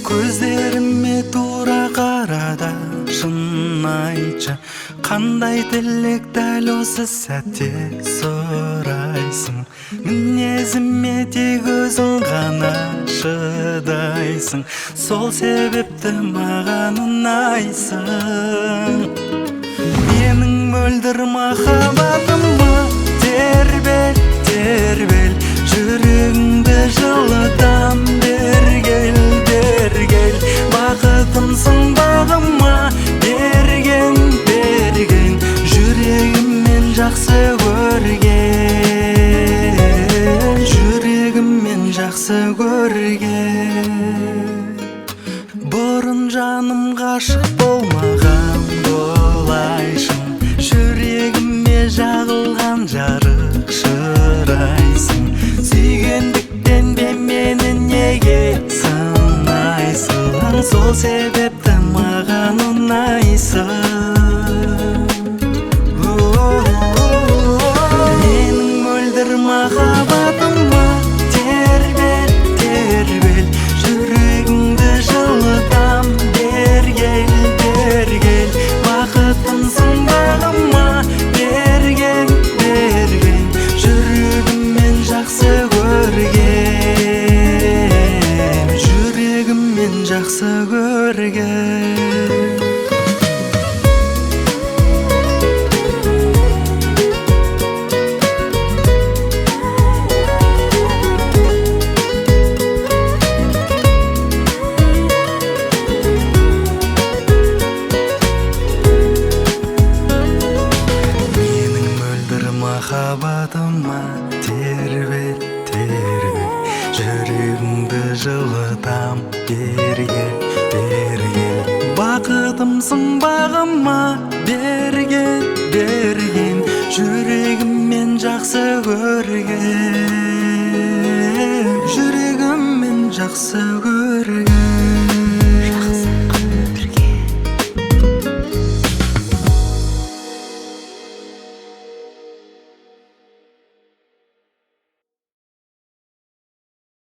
Көздеріме тура қарада шын айтшы, қандай тілек дәл осы сәтте сұрайсың. Мінезіме тек өзің ғана шыдайсың, сол себепті маған ұнайсың. Менің мөлдір махаббатыма тербел, тербел, жүрегіңді жылытам, бергел, бергел. Бақытымсың бағыма берген, берген, жүрегіммен жақсы көрген, жүрегіммен жақсы көрген. Бұрын жаным ғашық болмаған болайшың, жүрегіме жағылған жарық шырайсың. Сүйгендіктен бе мені неге сынайсың, сол себепті маған ұнайсың. Менің мөлдір махаббатыма тербел, тербел, жүрегіңді жылытам, бергел, бергел. Бақытымсың бағыма берген, берген, жүрегіммен жақсы көрген, жүрегіммен жақсы көрген. Махаббатыма тербел, тербел, жүрегіңді жылытам, бергел, бергел. Бақытымсың бағыма берген, берген, жүрегіммен жақсы көрген, жүрегіммен жақсы көрген.